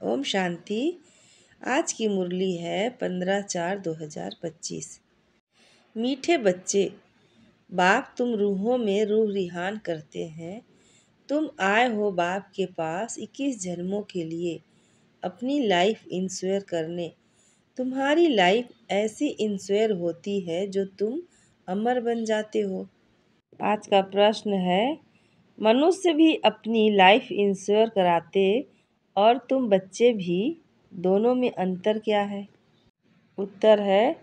ओम शांति। आज की मुरली है 15/4/2025। मीठे बच्चे, बाप तुम रूहों में रूह रिहान करते हैं। तुम आए हो बाप के पास 21 जन्मों के लिए अपनी लाइफ इंश्योर करने। तुम्हारी लाइफ ऐसी इंश्योर होती है जो तुम अमर बन जाते हो। आज का प्रश्न है, मनुष्य भी अपनी लाइफ इंश्योर कराते और तुम बच्चे भी, दोनों में अंतर क्या है? उत्तर है,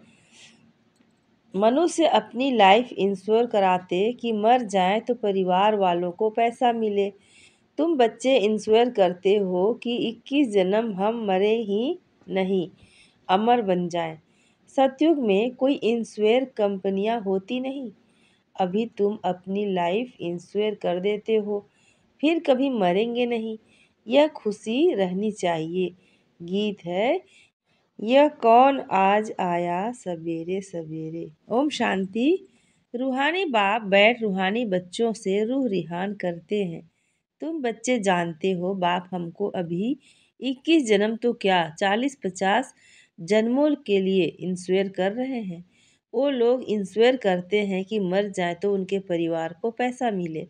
मनुष्य अपनी लाइफ इंश्योर कराते कि मर जाएं तो परिवार वालों को पैसा मिले। तुम बच्चे इंश्योर करते हो कि 21 जन्म हम मरे ही नहीं, अमर बन जाएं। सतयुग में कोई इंश्योर कंपनियां होती नहीं। अभी तुम अपनी लाइफ इंश्योर कर देते हो, फिर कभी मरेंगे नहीं। यह खुशी रहनी चाहिए। गीत है, यह कौन आज आया सवेरे सवेरे। ओम शांति। रूहानी बाप बैठ रूहानी बच्चों से रूह रिहान करते हैं। तुम बच्चे जानते हो बाप हमको अभी 21 जन्म तो क्या 40-50 जन्मों के लिए इंश्योर कर रहे हैं। वो लोग इंश्योर करते हैं कि मर जाए तो उनके परिवार को पैसा मिले।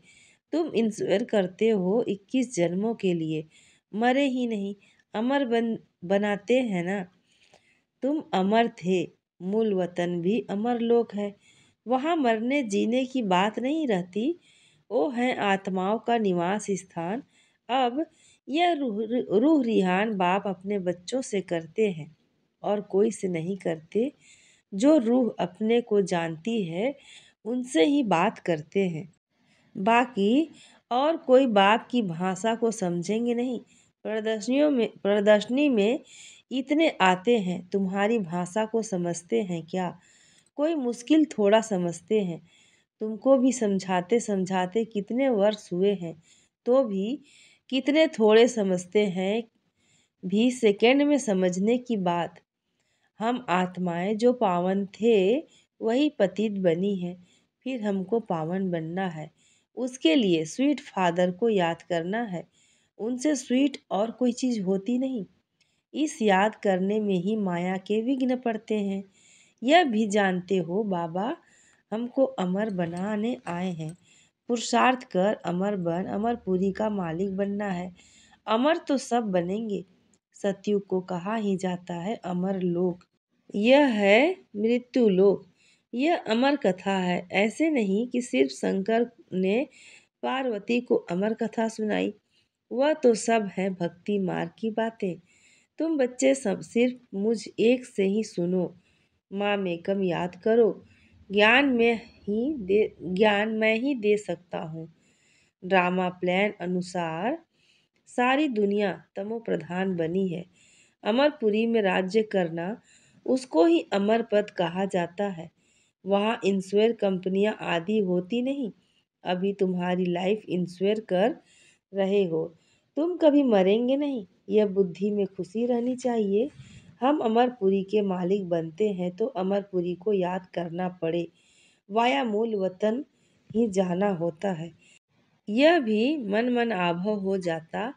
तुम इंश्योर करते हो 21 जन्मों के लिए, मरे ही नहीं, अमर बनाते हैं ना। तुम अमर थे, मूल वतन भी अमर लोक है। वहाँ मरने जीने की बात नहीं रहती। वो है आत्माओं का निवास स्थान। अब यह रूह रिहान बाप अपने बच्चों से करते हैं और कोई से नहीं करते। जो रूह अपने को जानती है उनसे ही बात करते हैं। बाकी और कोई बाप की भाषा को समझेंगे नहीं। प्रदर्शनी में इतने आते हैं, तुम्हारी भाषा को समझते हैं क्या? कोई मुश्किल थोड़ा समझते हैं। तुमको भी समझाते समझाते कितने वर्ष हुए हैं, तो भी कितने थोड़े समझते हैं। भी सेकंड में समझने की बात। हम आत्माएं जो पावन थे वही पतित बनी है, फिर हमको पावन बनना है। उसके लिए स्वीट फादर को याद करना है। उनसे स्वीट और कोई चीज़ होती नहीं। इस याद करने में ही माया के विघ्न पड़ते हैं। यह भी जानते हो बाबा हमको अमर बनाने आए हैं। पुरुषार्थ कर अमर बन, अमरपुरी का मालिक बनना है। अमर तो सब बनेंगे। सतयुग को कहा ही जाता है अमर लोक। यह है मृत्यु लोक। यह अमर कथा है। ऐसे नहीं कि सिर्फ शंकर ने पार्वती को अमर कथा सुनाई। वह तो सब है भक्ति मार्ग की बातें। तुम बच्चे सब सिर्फ मुझ एक से ही सुनो। माँ में कम याद करो। ज्ञान मैं ही दे सकता हूँ। ड्रामा प्लान अनुसार सारी दुनिया तमो प्रधान बनी है। अमरपुरी में राज्य करना, उसको ही अमर पद कहा जाता है। वहाँ इंश्योर कंपनियां आदि होती नहीं। अभी तुम्हारी लाइफ इंश्योर कर रहे हो। तुम कभी मरेंगे नहीं, यह बुद्धि में खुशी रहनी चाहिए। हम अमरपुरी के मालिक बनते हैं तो अमरपुरी को याद करना पड़े। वाया मूल वतन ही जाना होता है। यह भी मन मन आभव हो जाता।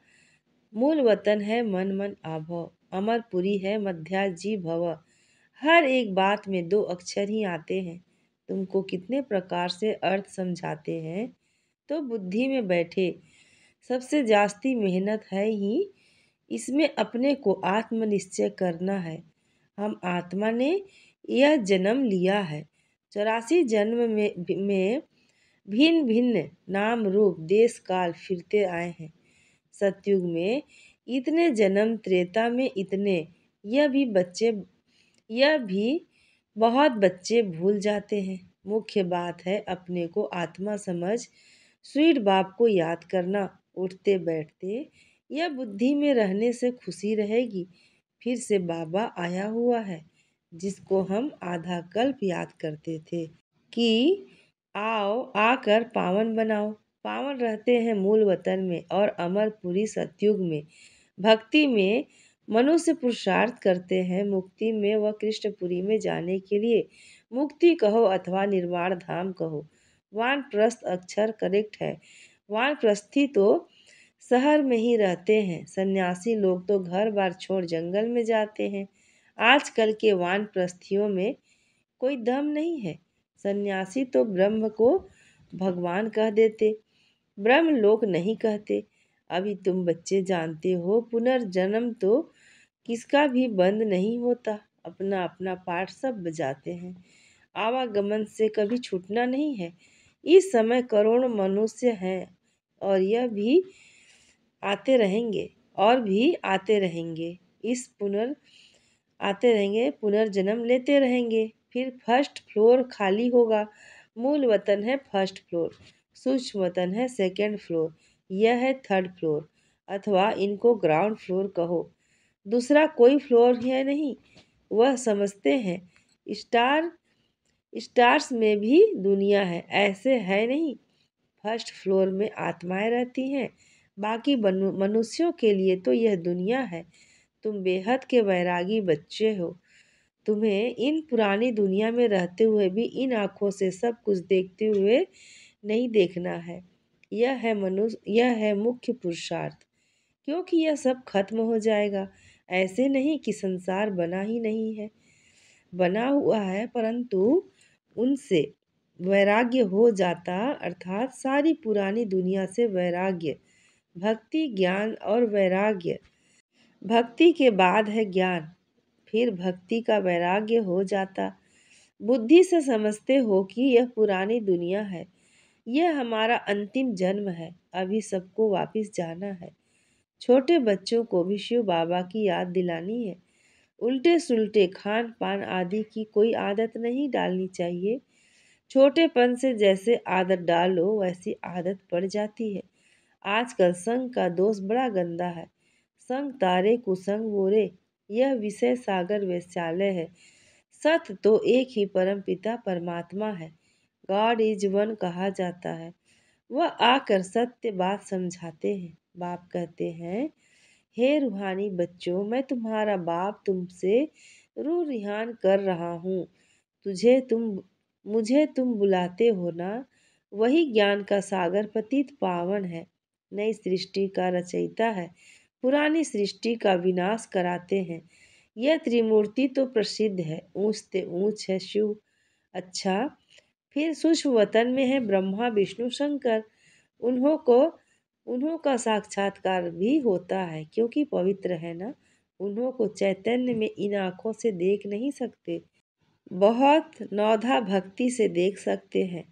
मूल वतन है मन मन आभव, अमरपुरी है मध्याजी भव। हर एक बात में दो अक्षर ही आते हैं। तुमको कितने प्रकार से अर्थ समझाते हैं तो बुद्धि में बैठे। सबसे जास्ती मेहनत है ही इसमें अपने को आत्मनिश्चय करना है। हम आत्मा ने यह जन्म लिया है। 84 जन्म में भिन्न भिन्न नाम रूप देश काल फिरते आए हैं। सतयुग में इतने जन्म, त्रेता में इतने। यह भी बहुत बच्चे भूल जाते हैं। मुख्य बात है अपने को आत्मा समझ स्वीट बाप को याद करना। उठते बैठते यह बुद्धि में रहने से खुशी रहेगी। फिर से बाबा आया हुआ है जिसको हम आधा कल्प याद करते थे कि आओ आकर पावन बनाओ। पावन रहते हैं मूल वतन में और अमरपुरी सतयुग में। भक्ति में मनुष्य पुरुषार्थ करते हैं मुक्ति में व कृष्णपुरी में जाने के लिए। मुक्ति कहो अथवा निर्वाण धाम कहो, वानप्रस्थ अक्षर करेक्ट है। वानप्रस्थी तो शहर में ही रहते हैं। सन्यासी लोग तो घर बार छोड़ जंगल में जाते हैं। आजकल के वानप्रस्थियों में कोई दम नहीं है। सन्यासी तो ब्रह्म को भगवान कह देते, ब्रह्म लोक नहीं कहते। अभी तुम बच्चे जानते हो, पुनर्जन्म तो किसका भी बंद नहीं होता। अपना अपना पाठ सब बजाते हैं। आवागमन से कभी छूटना नहीं है। इस समय करोड़ों मनुष्य हैं और यह भी आते रहेंगे और भी आते रहेंगे। इस पुनर् आते रहेंगे, पुनर्जन्म लेते रहेंगे। फिर फर्स्ट फ्लोर खाली होगा। मूल वतन है फर्स्ट फ्लोर, सूक्ष्म वतन है सेकंड फ्लोर, यह है थर्ड फ्लोर, अथवा इनको ग्राउंड फ्लोर कहो। दूसरा कोई फ्लोर है नहीं। वह समझते हैं स्टार स्टार्स में भी दुनिया है, ऐसे है नहीं। फर्स्ट फ्लोर में आत्माएं रहती हैं, बाकी मनुष्यों के लिए तो यह दुनिया है। तुम बेहद के वैरागी बच्चे हो। तुम्हें इन पुरानी दुनिया में रहते हुए भी इन आँखों से सब कुछ देखते हुए नहीं देखना है। यह है मुख्य पुरुषार्थ, क्योंकि यह सब खत्म हो जाएगा। ऐसे नहीं कि संसार बना ही नहीं है, बना हुआ है, परंतु उनसे वैराग्य हो जाता, अर्थात सारी पुरानी दुनिया से वैराग्य। भक्ति, ज्ञान और वैराग्य। भक्ति के बाद है ज्ञान, फिर भक्ति का वैराग्य हो जाता। बुद्धि से समझते हो कि यह पुरानी दुनिया है, यह हमारा अंतिम जन्म है, अभी सबको वापस जाना है। छोटे बच्चों को भी शिव बाबा की याद दिलानी है। उल्टे सुलटे खान पान आदि की कोई आदत नहीं डालनी चाहिए। छोटेपन से जैसे आदत डालो वैसी आदत पड़ जाती है। आजकल संग का दोष बड़ा गंदा है। संग तारे कुसंग बोरे, यह विषय सागर वेश्यालय है। सत्य तो एक ही परम पिता परमात्मा है। गॉड इज वन कहा जाता है। वह आकर सत्य बात समझाते हैं। बाप कहते हैं, हे रूहानी बच्चों, मैं तुम्हारा बाप तुमसे रूह रिहान कर रहा हूँ। तुझे तुम मुझे तुम बुलाते हो ना। वही ज्ञान का सागर पतित पावन है, नई सृष्टि का रचयिता है, पुरानी सृष्टि का विनाश कराते हैं। यह त्रिमूर्ति तो प्रसिद्ध है, ऊंच से ऊंच है शिव। अच्छा, फिर सूक्ष्म वतन में है ब्रह्मा विष्णु शंकर। उन्हों को उन्हों का साक्षात्कार भी होता है, क्योंकि पवित्र है ना। उन्हों को चैतन्य में इन आँखों से देख नहीं सकते, बहुत नौधा भक्ति से देख सकते हैं।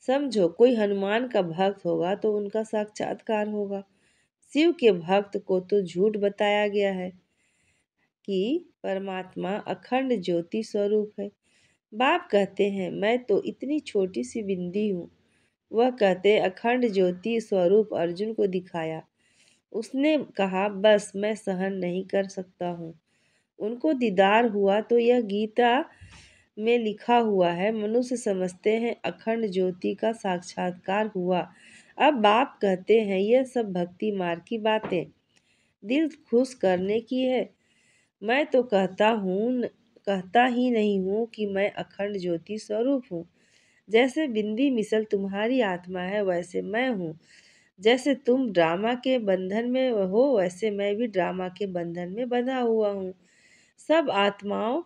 समझो, कोई हनुमान का भक्त होगा तो उनका साक्षात्कार होगा। शिव के भक्त को तो झूठ बताया गया है कि परमात्मा अखंड ज्योति स्वरूप है। बाप कहते हैं, मैं तो इतनी छोटी सी बिंदी हूँ। वह कहते अखंड ज्योति स्वरूप अर्जुन को दिखाया। उसने कहा, बस मैं सहन नहीं कर सकता हूँ। उनको दीदार हुआ तो यह गीता में लिखा हुआ है, मनुष्य समझते हैं अखंड ज्योति का साक्षात्कार हुआ। अब बाप कहते हैं, यह सब भक्ति मार्ग की बातें दिल खुश करने की है। मैं तो कहता ही नहीं हूँ कि मैं अखंड ज्योति स्वरूप हूँ। जैसे बिंदी मिसल तुम्हारी आत्मा है, वैसे मैं हूँ। जैसे तुम ड्रामा के बंधन में हो, वैसे मैं भी ड्रामा के बंधन में बंधा हुआ हूँ। सब आत्माओं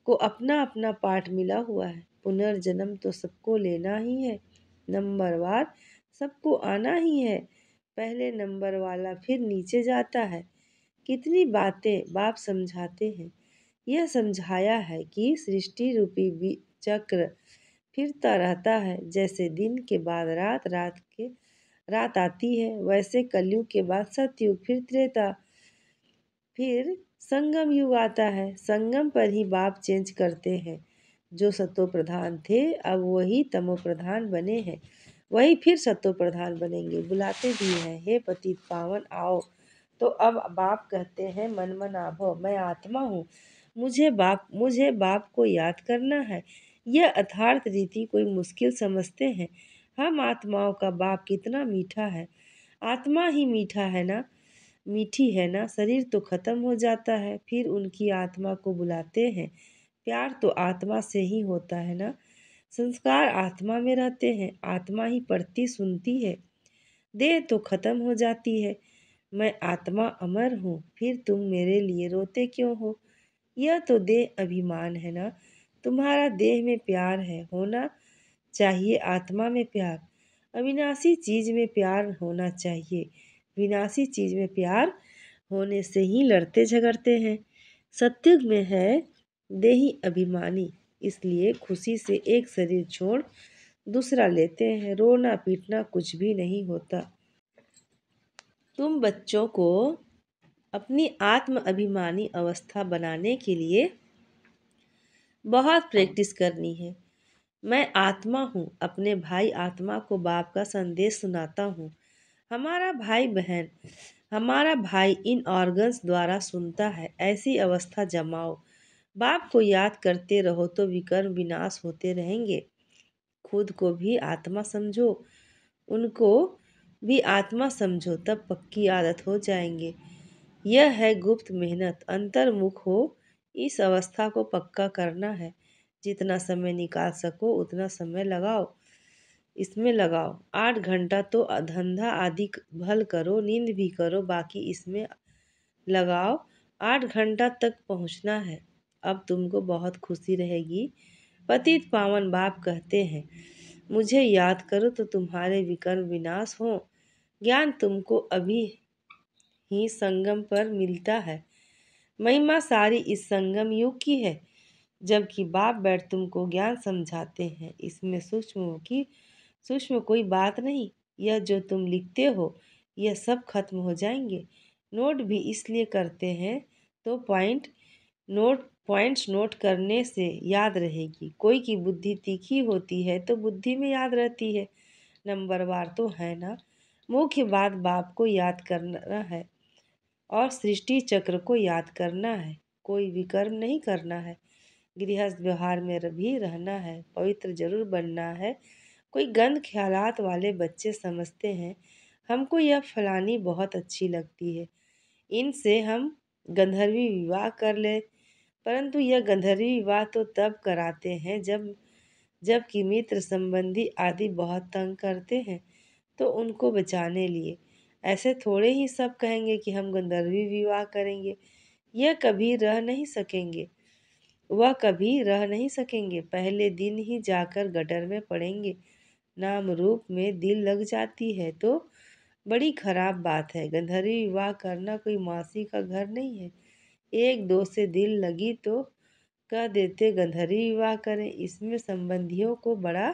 को अपना अपना पाठ मिला हुआ है। पुनर्जन्म तो सबको लेना ही है, नंबरवार सबको आना ही है। पहले नंबर वाला फिर नीचे जाता है। कितनी बातें बाप समझाते हैं। यह समझाया है कि सृष्टि रूपी चक्र फिरता रहता है। जैसे दिन के बाद रात आती है, वैसे कलयुग के बाद सतयुग, फिर त्रेता, फिर संगम युग आता है। संगम पर ही बाप चेंज करते हैं। जो सतो प्रधान थे, अब वही तमो प्रधान बने हैं, वही फिर सतो प्रधान बनेंगे। बुलाते भी हैं, हे पतित पावन आओ। तो अब बाप कहते हैं, मन मन आभो, मैं आत्मा हूँ, मुझे बाप को याद करना है। यह अर्थार्थ रीति कोई मुश्किल समझते हैं। हम आत्माओं का बाप कितना मीठा है। आत्मा ही मीठी है ना। शरीर तो खत्म हो जाता है, फिर उनकी आत्मा को बुलाते हैं। प्यार तो आत्मा से ही होता है ना। संस्कार आत्मा में रहते हैं, आत्मा ही पढ़ती सुनती है। देह तो खत्म हो जाती है, मैं आत्मा अमर हूँ, फिर तुम मेरे लिए रोते क्यों हो? यह तो देह अभिमान है ना। तुम्हारा देह में प्यार है, होना चाहिए आत्मा में प्यार। अविनाशी चीज में प्यार होना चाहिए। विनाशी चीज में प्यार होने से ही लड़ते झगड़ते हैं। सत्युग में है देही अभिमानी, इसलिए खुशी से एक शरीर छोड़ दूसरा लेते हैं। रोना पीटना कुछ भी नहीं होता। तुम बच्चों को अपनी आत्म अभिमानी अवस्था बनाने के लिए बहुत प्रैक्टिस करनी है। मैं आत्मा हूँ, अपने भाई आत्मा को बाप का संदेश सुनाता हूँ। हमारा भाई बहन, हमारा भाई इन ऑर्गन्स द्वारा सुनता है। ऐसी अवस्था जमाओ। बाप को याद करते रहो तो विकर्म विनाश होते रहेंगे। खुद को भी आत्मा समझो, उनको भी आत्मा समझो, तब पक्की आदत हो जाएंगे। यह है गुप्त मेहनत। अंतर्मुख हो, इस अवस्था को पक्का करना है। जितना समय निकाल सको उतना समय लगाओ, इसमें लगाओ। 8 घंटा तो धंधा आदि भल करो, नींद भी करो, बाकी इसमें लगाओ। 8 घंटा तक पहुंचना है। अब तुमको बहुत खुशी रहेगी। पतित पावन बाप कहते हैं, मुझे याद करो तो तुम्हारे विकर्म विनाश हो। ज्ञान तुमको अभी ही संगम पर मिलता है। महिमा सारी इस संगम युग की है, जबकि बाप बैठ तुमको ज्ञान समझाते हैं। इसमें सूक्ष्म कोई बात नहीं। यह जो तुम लिखते हो, यह सब खत्म हो जाएंगे। नोट भी इसलिए करते हैं तो पॉइंट्स नोट करने से याद रहेगी। कोई की बुद्धि तीखी होती है तो बुद्धि में याद रहती है। नंबरवार तो है ना। मुख्य बात बाप को याद करना है और सृष्टि चक्र को याद करना है। कोई विकर्म नहीं करना है। गृहस्थ व्यवहार में भी रहना है। पवित्र जरूर बनना है। कोई गंद ख्यालात वाले बच्चे समझते हैं हमको यह फलानी बहुत अच्छी लगती है, इनसे हम गंधर्वी विवाह कर ले। परंतु यह गंधर्वी विवाह तो तब कराते हैं जबकि मित्र संबंधी आदि बहुत तंग करते हैं, तो उनको बचाने लिए। ऐसे थोड़े ही सब कहेंगे कि हम गंधर्वी विवाह करेंगे। यह कभी रह नहीं सकेंगे, वह कभी रह नहीं सकेंगे। पहले दिन ही जाकर गटर में पड़ेंगे। नाम रूप में दिल लग जाती है तो बड़ी खराब बात है। गंधर्वी विवाह करना कोई मासी का घर नहीं है। एक दो से दिल लगी तो कह देते गंधर्वी विवाह करें। इसमें संबंधियों को बड़ा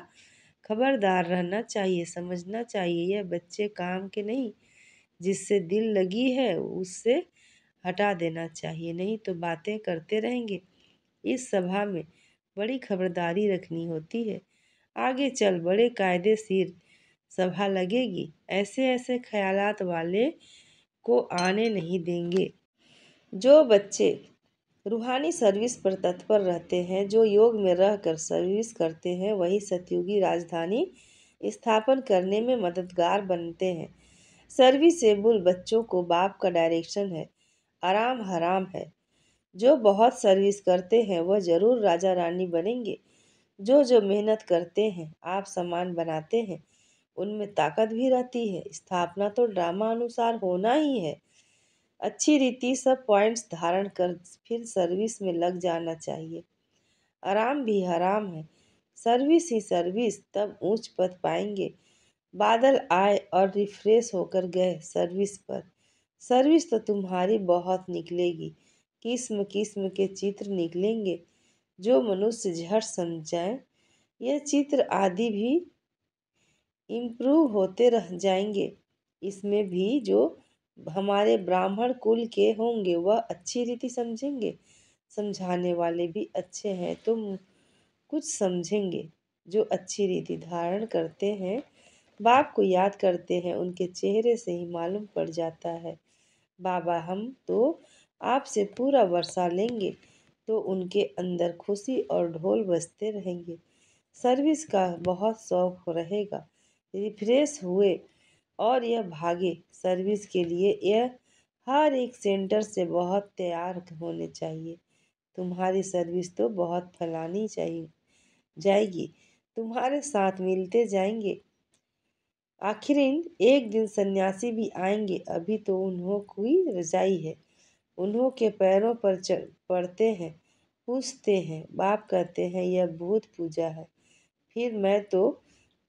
खबरदार रहना चाहिए, समझना चाहिए यह बच्चे काम के नहीं। जिससे दिल लगी है उससे हटा देना चाहिए, नहीं तो बातें करते रहेंगे। इस सभा में बड़ी खबरदारी रखनी होती है। आगे चल बड़े कायदेशीर सभा लगेगी। ऐसे ऐसे ख्यालात वाले को आने नहीं देंगे। जो बच्चे रूहानी सर्विस पर तत्पर रहते हैं, जो योग में रहकर सर्विस करते हैं, वही सतयुगी राजधानी स्थापन करने में मददगार बनते हैं। सर्विसेबल बच्चों को बाप का डायरेक्शन है। आराम हराम है। जो बहुत सर्विस करते हैं वह जरूर राजा रानी बनेंगे। जो जो मेहनत करते हैं, आप सामान बनाते हैं, उनमें ताकत भी रहती है। स्थापना तो ड्रामा अनुसार होना ही है। अच्छी रीति सब पॉइंट्स धारण कर फिर सर्विस में लग जाना चाहिए। आराम भी हराम है। सर्विस ही सर्विस, तब ऊंच पद पाएंगे। बादल आए और रिफ्रेश होकर गए सर्विस पर। सर्विस तो तुम्हारी बहुत निकलेगी। किस्म किस्म के चित्र निकलेंगे जो मनुष्य झट समझ जाए। यह चित्र आदि भी इम्प्रूव होते रह जाएंगे। इसमें भी जो हमारे ब्राह्मण कुल के होंगे वह अच्छी रीति समझेंगे। समझाने वाले भी अच्छे हैं तो कुछ समझेंगे। जो अच्छी रीति धारण करते हैं, बाप को याद करते हैं, उनके चेहरे से ही मालूम पड़ जाता है। बाबा हम तो आपसे पूरा वर्षा लेंगे, तो उनके अंदर खुशी और ढोल बजते रहेंगे। सर्विस का बहुत शौक रहेगा। रिफ्रेश हुए और यह भागे सर्विस के लिए। यह हर एक सेंटर से बहुत तैयार होने चाहिए। तुम्हारी सर्विस तो बहुत फैलानी चाहिए जाएगी। तुम्हारे साथ मिलते जाएंगे। आखिर एक दिन सन्यासी भी आएंगे। अभी तो उन्हों की रजाई है, उन्हों के पैरों पर पड़ते हैं, पूछते हैं। बाप कहते हैं यह भूत पूजा है। फिर मैं तो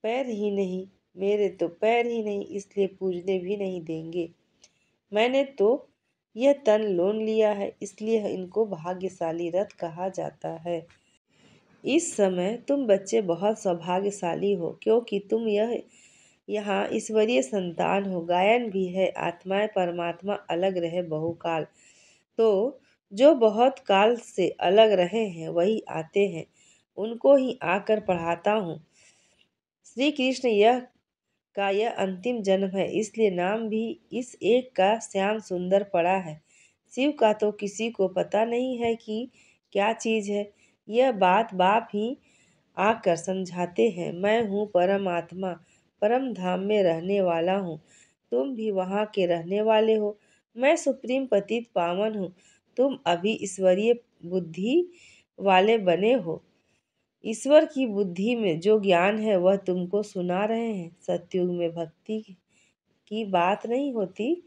पैर ही नहीं, मेरे तो पैर ही नहीं, इसलिए पूजने भी नहीं देंगे। मैंने तो यह तन लोन लिया है, इसलिए इनको भाग्यशाली रथ कहा जाता है। इस समय तुम बच्चे बहुत सौभाग्यशाली हो, क्योंकि तुम यहाँ ईश्वरीय संतान हो। गायन भी है, आत्माएं परमात्मा अलग रहे बहुकाल। तो जो बहुत काल से अलग रहे हैं वही आते हैं, उनको ही आकर पढ़ाता हूँ। श्री कृष्ण यह अंतिम जन्म है, इसलिए नाम भी इस एक का श्याम सुंदर पड़ा है। शिव का तो किसी को पता नहीं है कि क्या चीज है। यह बात बाप ही आकर समझाते हैं। मैं हूँ परमात्मा, परम धाम में रहने वाला हूँ। तुम भी वहाँ के रहने वाले हो। मैं सुप्रीम पतित पावन हूँ। तुम अभी ईश्वरीय बुद्धि वाले बने हो। ईश्वर की बुद्धि में जो ज्ञान है वह तुमको सुना रहे हैं। सतयुग में भक्ति की बात नहीं होती,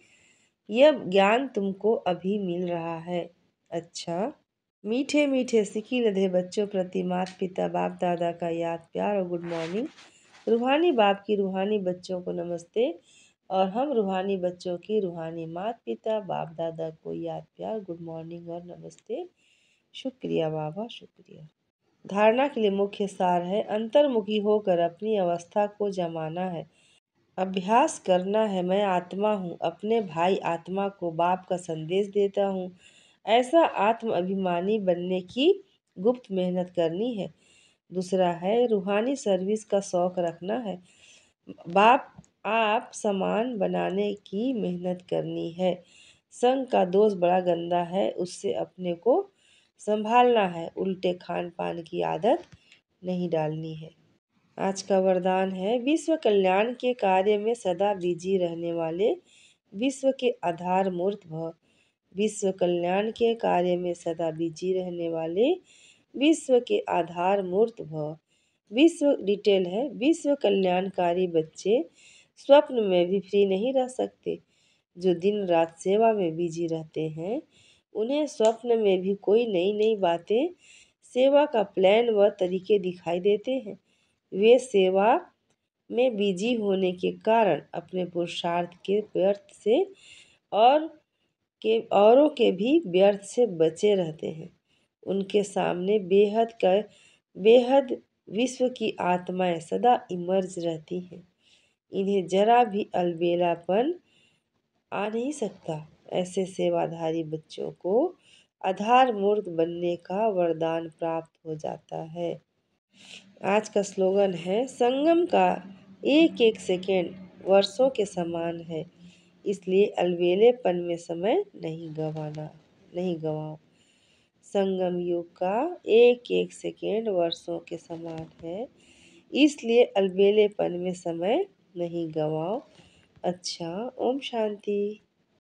यह ज्ञान तुमको अभी मिल रहा है। अच्छा, मीठे मीठे सिकी लधे बच्चों प्रति माता पिता बाप दादा का याद प्यार और गुड मॉर्निंग। रूहानी बाप की रूहानी बच्चों को नमस्ते, और हम रूहानी बच्चों की रूहानी माता पिता बाप दादा को याद प्यार गुड मॉर्निंग और नमस्ते। शुक्रिया बाबा, शुक्रिया। धारणा के लिए मुख्य सार है, अंतर्मुखी होकर अपनी अवस्था को जमाना है, अभ्यास करना है। मैं आत्मा हूँ, अपने भाई आत्मा को बाप का संदेश देता हूँ। ऐसा आत्म अभिमानी बनने की गुप्त मेहनत करनी है। दूसरा है रूहानी सर्विस का शौक रखना है। बाप आप समान बनाने की मेहनत करनी है। संग का दोष बड़ा गंदा है, उससे अपने को संभालना है। उल्टे खान पान की आदत नहीं डालनी है। आज का वरदान है, विश्व कल्याण के कार्य में सदा बिजी रहने वाले विश्व के आधार मूर्त भव। विश्व कल्याण के कार्य में सदा बिजी रहने वाले विश्व के आधार मूर्त भव। विश्व डिटेल है, विश्व कल्याणकारी बच्चे स्वप्न में भी फ्री नहीं रह सकते। जो दिन रात सेवा में बिजी रहते हैं, उन्हें स्वप्न में भी कोई नई नई बातें, सेवा का प्लान व तरीके दिखाई देते हैं। वे सेवा में बिजी होने के कारण अपने पुरुषार्थ के व्यर्थ से औरों के भी व्यर्थ से बचे रहते हैं। उनके सामने बेहद विश्व की आत्माएं सदा इमर्ज रहती हैं। इन्हें जरा भी अलबेलापन आ नहीं सकता। ऐसे सेवाधारी बच्चों को आधार मूर्त बनने का वरदान प्राप्त हो जाता है। आज का स्लोगन है, संगम का एक एक सेकेंड वर्षों के समान है, इसलिए अलबेलेपन में समय नहीं गवाओ। संगम युग का एक एक सेकेंड वर्षों के समान है, इसलिए अलबेलेपन में समय नहीं गवाओ। अच्छा, ओम शांति।